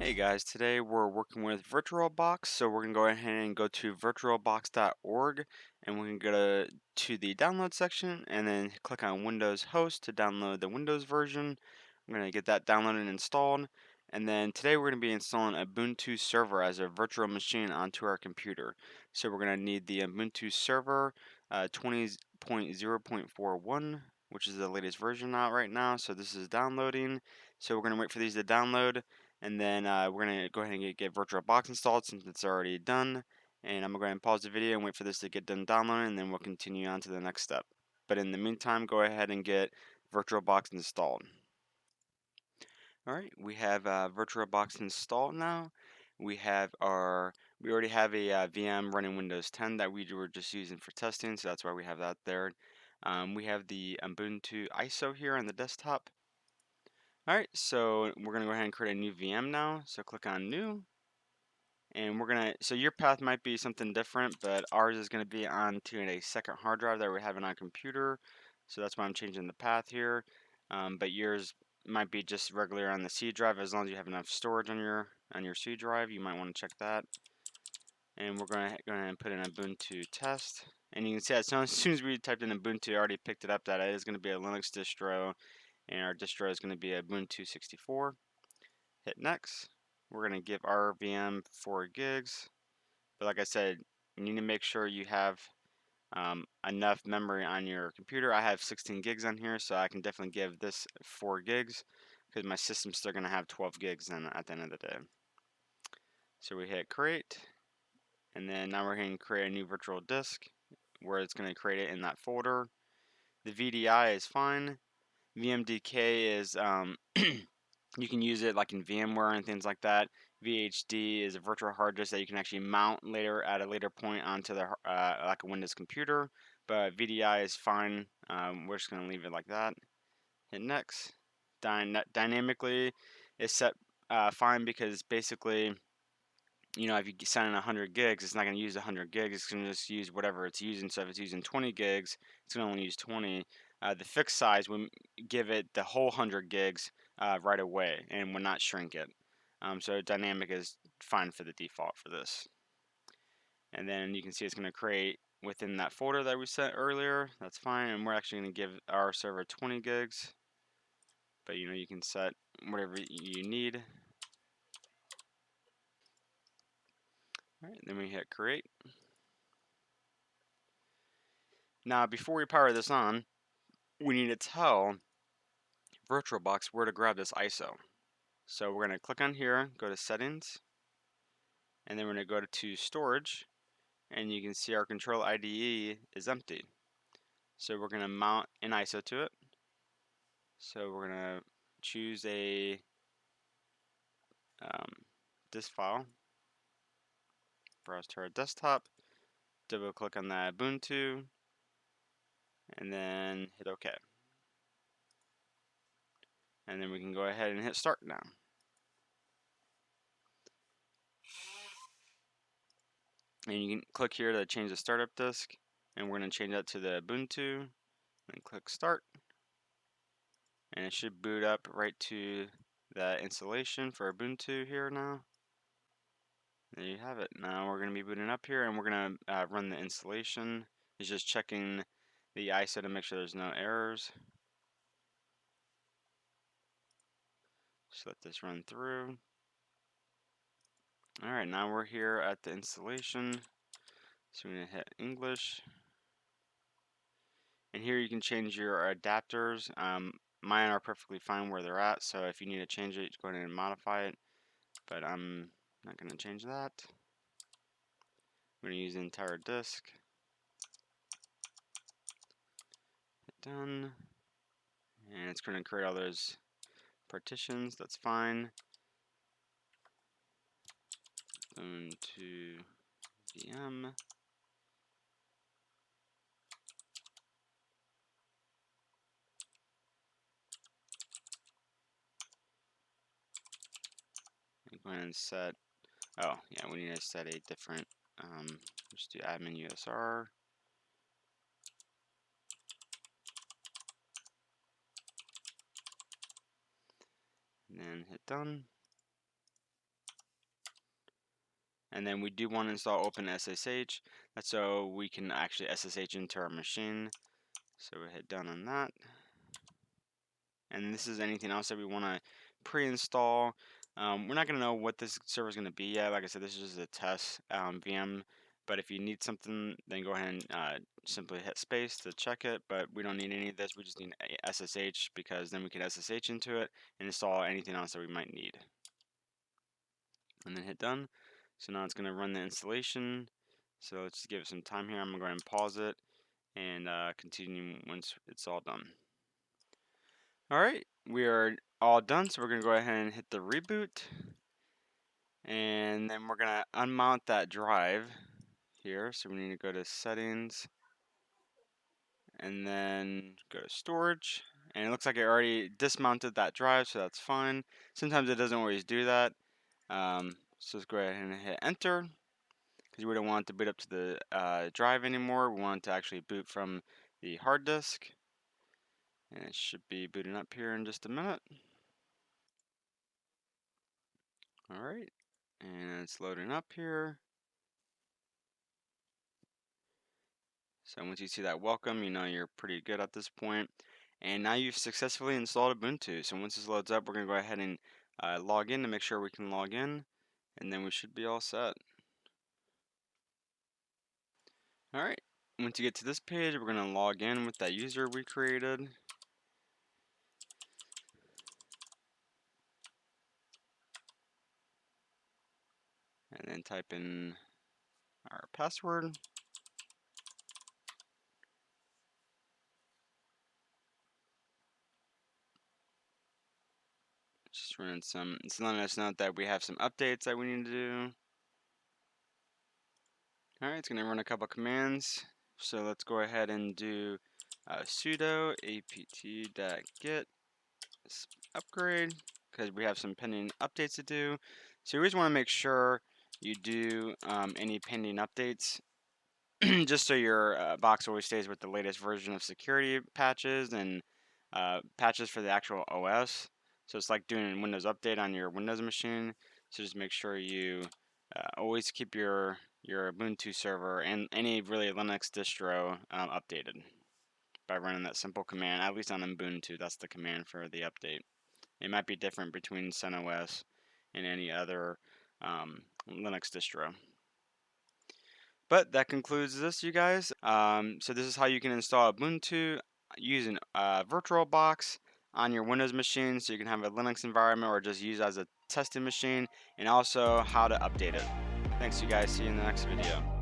Hey guys, today we're working with VirtualBox, so we're going to go ahead and go to virtualbox.org and we're going to go to the download section and then click on Windows Host to download the Windows version. I'm going to get that downloaded and installed, and then today we're going to be installing Ubuntu server as a virtual machine onto our computer. So we're going to need the Ubuntu server 20.0.41, which is the latest version out right now, so this is downloading. So we're going to wait for these to download. And then we're going to go ahead and get VirtualBox installed since it's already done. And I'm going to go ahead and pause the video and wait for this to get done downloading, and then we'll continue on to the next step. But in the meantime, go ahead and get VirtualBox installed. Alright, we have VirtualBox installed now. We already have a VM running Windows 10 that we were just using for testing, so that's why we have that there. We have the Ubuntu ISO here on the desktop. Alright, so we're going to go ahead and create a new VM now. So click on New. And so your path might be something different, but ours is going to be onto a second hard drive that we have on our computer. So that's why I'm changing the path here. But yours might be just regular on the C drive. As long as you have enough storage on your C drive, you might want to check that. And we're going to go ahead and put in Ubuntu test. And you can see as soon as we typed in Ubuntu, it already picked it up that it is going to be a Linux distro. And our distro is going to be Ubuntu 64. Hit next. We're going to give our VM 4 gigs. But like I said, you need to make sure you have enough memory on your computer. I have 16 gigs on here, so I can definitely give this 4 gigs because my system's still going to have 12 gigs then at the end of the day. So we hit create, and then now we're going to create a new virtual disk where it's going to create it in that folder. The VDI is fine. VMDK is you can use it like in VMware and things like that. VHD is a virtual hard disk that you can actually mount later at a later point onto the like a Windows computer. But VDI is fine. We're just gonna leave it like that. Hit next. Dynamically is set fine because basically, if you send in 100 gigs, it's not going to use 100 gigs. It's going to just use whatever it's using. So if it's using 20 gigs, it's going to only use 20. The fixed size, we give it the whole 100 gigs right away and will not shrink it. So dynamic is fine for the default for this. And then you can see it's going to create within that folder that we set earlier. That's fine. And we're actually going to give our server 20 gigs. But you can set whatever you need. All right, then we hit create. Now, before we power this on, we need to tell VirtualBox where to grab this ISO. So we're going to click on here, go to settings, and then we're going to go to storage, and you can see our control IDE is empty. So we're going to mount an ISO to it. So we're going to choose a disk file, browse to our desktop, double click on that Ubuntu, and then hit OK. And then we can go ahead and hit start now. And you can click here to change the startup disk, and we're going to change that to the Ubuntu, and click start. And it should boot up right to the installation for Ubuntu here now. There you have it. Now we're going to be booting up here, and we're going to run the installation. It's just checking the ISO to make sure there's no errors. Just let this run through. Alright, now we're here at the installation. So we're going to hit English. And here you can change your adapters. Mine are perfectly fine where they're at, so if you need to change it, go ahead and modify it. But I'm not going to change that. I'm going to use the entire disk. Hit done. And it's going to create all those partitions. That's fine. Ubuntu VM. Go ahead and set. Oh, yeah, we need to set a different. Just do admin USR. And then hit done. And then we do want to install OpenSSH. That's so we can actually SSH into our machine. So we hit done on that. And this is anything else that we want to pre-install. We're not going to know what this server is going to be yet. Like I said, this is just a test VM. But if you need something, then go ahead and simply hit space to check it. But we don't need any of this. We just need SSH, because then we can SSH into it and install anything else that we might need. And then hit done. So now it's going to run the installation. So let's just give it some time here. I'm going to go ahead and pause it and continue once it's all done. Alright, we are all done, so we're going to go ahead and hit the reboot. And then we're going to unmount that drive here. So we need to go to settings and then go to storage. And it looks like it already dismounted that drive, so that's fine. Sometimes it doesn't always do that. So let's go ahead and hit enter, because we don't want it to boot up to the drive anymore. We want it to actually boot from the hard disk. And it should be booting up here in just a minute. Alright, and it's loading up here. So once you see that welcome, you know you're pretty good at this point. And now you've successfully installed Ubuntu. So once this loads up, we're going to go ahead and log in to make sure we can log in. And then we should be all set. Alright, once you get to this page, we're going to log in with that user we created. And then type in our password. Just running it's letting us know that we have some updates that we need to do. Alright, it's going to run a couple commands. So let's go ahead and do sudo apt-get upgrade, because we have some pending updates to do. So you always want to make sure you do any pending updates, just so your box always stays with the latest version of security patches and patches for the actual OS. So it's like doing a Windows update on your Windows machine. So just make sure you always keep your Ubuntu server and any really Linux distro updated by running that simple command. At least on Ubuntu, that's the command for the update. It might be different between CentOS and any other Linux distro. But that concludes this, you guys. So this is how you can install Ubuntu using VirtualBox on your Windows machine, so you can have a Linux environment or just use as a testing machine, and also how to update it. Thanks, you guys. See you in the next video.